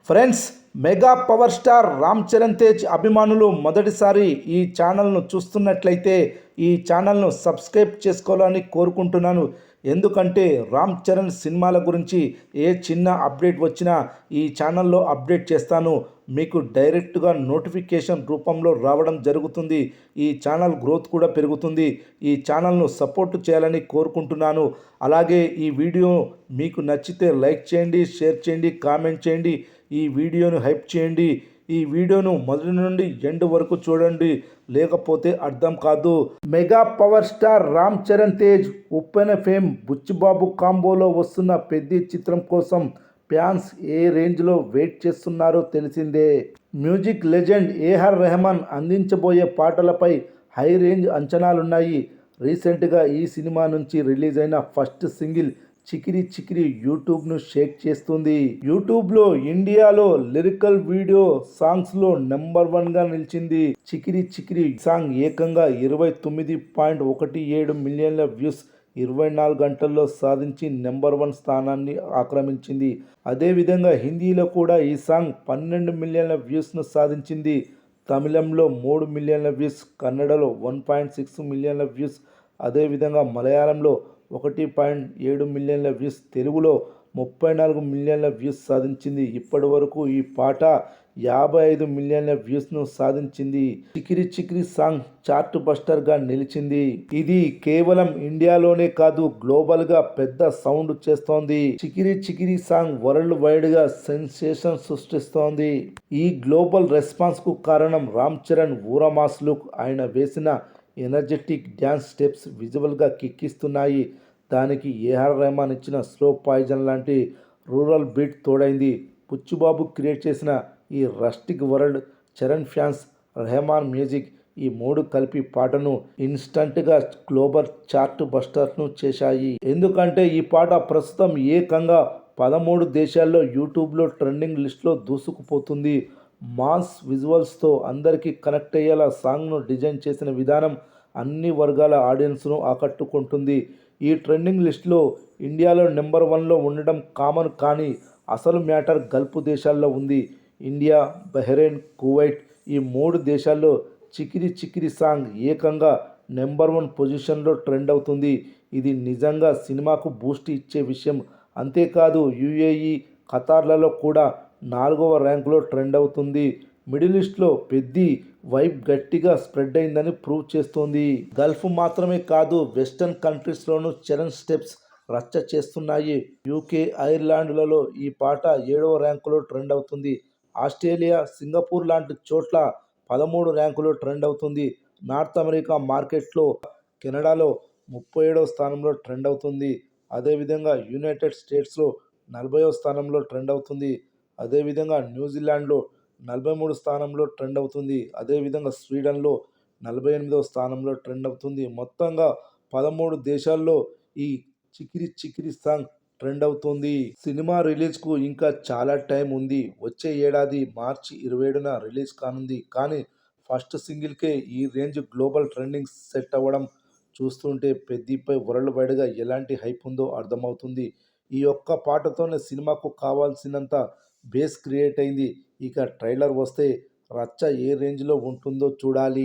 Friends, mega power star Ram Charan Tej అభిమానులు మొదటిసారి ఈ ఛానల్ను చూస్తున్నట్లయితే ఈ ఛానల్ను సబ్స్క్రైబ్ చేసుకోవాలని కోరుకుంటున్నాను. ఎందుకంటే రామ్ చరణ్ సినిమాల గురించి ఏ చిన్న అప్డేట్ వచ్చినా ఈ ఛానల్లో అప్డేట్ చేస్తాను. మీకు డైరెక్ట్గా నోటిఫికేషన్ రూపంలో రావడం జరుగుతుంది. ఈ ఛానల్ గ్రోత్ కూడా పెరుగుతుంది. ఈ ఛానల్ను సపోర్ట్ చేయాలని కోరుకుంటున్నాను. అలాగే ఈ వీడియో మీకు నచ్చితే లైక్ చేయండి, షేర్ చేయండి, కామెంట్ చేయండి. ఈ వీడియోను హైప్ చేయండి. ఈ వీడియోను మొదటి నుండి ఎండ్ వరకు చూడండి, లేకపోతే అర్థం కాదు. Mega power star Ram Charan Tej Uppena fame Buchibabu కాంబోలో వస్తున్న పెద్ద చిత్రం కోసం ఫ్యాన్స్ ఏ రేంజ్లో వెయిట్ చేస్తున్నారో తెలిసిందే. మ్యూజిక్ లెజెండ్ ఏఆర్ రెహమాన్ అందించబోయే పాటలపై హై రేంజ్ అంచనాలున్నాయి. రీసెంట్గా ఈ సినిమా నుంచి రిలీజ్ అయిన ఫస్ట్ సింగిల్ చికిరి చికిరి యూట్యూబ్ను షేక్ చేస్తుంది. యూట్యూబ్లో ఇండియాలో లిరికల్ వీడియో సాంగ్స్లో నెంబర్ 1గా నిలిచింది. చికిరి చికిరి సాంగ్ ఏకంగా 29.17 మిలియన్ల వ్యూస్ 24 గంటల్లో సాధించి నెంబర్ 1 స్థానాన్ని ఆక్రమించింది. అదేవిధంగా హిందీలో కూడా ఈ సాంగ్ 12 మిలియన్ల వ్యూస్ను సాధించింది. తమిళంలో 3 మిలియన్ల వ్యూస్, కన్నడలో 1.6 మిలియన్ల వ్యూస్, అదేవిధంగా మలయాళంలో 1.7 మిలియన్ల వ్యూస్, తెలుగులో 34 మిలియన్ల వ్యూస్ సాధించింది. ఇప్పటి వరకు ఈ పాట 55 మిలియన్ల వ్యూస్ను సాధించింది. చికిరి చికిరి సాంగ్ చార్ట్ బస్టర్గా నిలిచింది. ఇది కేవలం ఇండియాలోనే కాదు, గ్లోబల్గా పెద్ద సౌండ్ చేస్తోంది. చికిరి చికిరి సాంగ్ వరల్డ్ వైడ్గా సెన్సేషన్ సృష్టిస్తోంది. ఈ గ్లోబల్ రెస్పాన్స్కు కారణం రామ్ చరణ్ ఊరమాస్ లుక్. ఆయన వేసిన ఎనర్జెటిక్ డ్యాన్స్ స్టెప్స్ విజువల్గా కిక్కిస్తున్నాయి. దానికి ఏఆర్ రెహమాన్ ఇచ్చిన స్లో పాయిజన్ లాంటి రూరల్ బీట్ తోడైంది. బుచ్చిబాబు క్రియేట్ చేసిన ఈ rustic world, Charan fans, Rahman music, ఈ మూడు కలిపి పాటను ఇన్స్టంట్గా గ్లోబల్ చార్ట్ బస్టర్ను చేశాయి. ఎందుకంటే ఈ పాట ప్రస్తుతం ఏకంగా 13 దేశాల్లో యూట్యూబ్లో ట్రెండింగ్ లిస్ట్లో దూసుకుపోతుంది. మాస్ విజువల్స్తో అందరికీ కనెక్ట్ అయ్యేలా సాంగ్ను డిజైన్ చేసిన విధానం అన్ని వర్గాల ఆడియన్స్ను ఆకట్టుకుంటుంది. ఈ ట్రెండింగ్ లిస్ట్లో ఇండియాలో నెంబర్ 1లో ఉండడం కామన్, కానీ అసలు మ్యాటర్ గల్ఫ్ దేశాల్లో ఉంది. ఇండియా, బహ్రెయిన్, కువైట్, ఈ 3 దేశాల్లో చికిరి చికిరి సాంగ్ ఏకంగా నెంబర్ 1 పొజిషన్లో ట్రెండ్ అవుతుంది. ఇది నిజంగా సినిమాకు బూస్ట్ ఇచ్చే విషయం. అంతేకాదు యుఏఈ, ఖతార్లలో కూడా 4వ ర్యాంకులో ట్రెండ్ అవుతుంది. మిడిల్ ఈస్ట్లో పెద్ది వైబ్ గట్టిగా స్ప్రెడ్ అయిందని ప్రూవ్ చేస్తోంది. గల్ఫ్ మాత్రమే కాదు, వెస్టర్న్ కంట్రీస్లోనూ చరణ్ స్టెప్స్ రచ్చ చేస్తున్నాయి. యూకే, ఐర్లాండ్లలో ఈ పాట 7వ ర్యాంకులో ట్రెండ్ అవుతుంది. ఆస్ట్రేలియా, సింగపూర్ లాంటి చోట్ల 13 ర్యాంకులో ట్రెండ్ అవుతుంది. నార్త్ అమెరికా మార్కెట్లో కెనడాలో 37వ స్థానంలో ట్రెండ్ అవుతుంది. అదేవిధంగా యునైటెడ్ స్టేట్స్లో 40వ స్థానంలో ట్రెండ్ అవుతుంది. అదేవిధంగా న్యూజిలాండ్లో 43 స్థానంలో ట్రెండ్ అవుతుంది. అదేవిధంగా స్వీడన్లో 48వ స్థానంలో ట్రెండ్ అవుతుంది. మొత్తంగా 13 దేశాల్లో ఈ చికిరి చికిరి సాంగ్ ట్రెండ్ అవుతుంది. సినిమా రిలీజ్కు ఇంకా చాలా టైం ఉంది. వచ్చే ఏడాది మార్చి 27న రిలీజ్ కానుంది. కానీ ఫస్ట్ సింగిల్కే ఈ రేంజ్ గ్లోబల్ ట్రెండింగ్ సెట్ అవ్వడం చూస్తుంటే పెద్దిపై వరల్డ్ వైడ్గా ఎలాంటి హైప్ ఉందో అర్థమవుతుంది. ఈ ఒక్క పాటతోనే సినిమాకు కావాల్సినంత బేస్ క్రియేట్ అయింది. ఇక ట్రైలర్ వస్తే రచ్చ ఏ రేంజ్లో ఉంటుందో చూడాలి.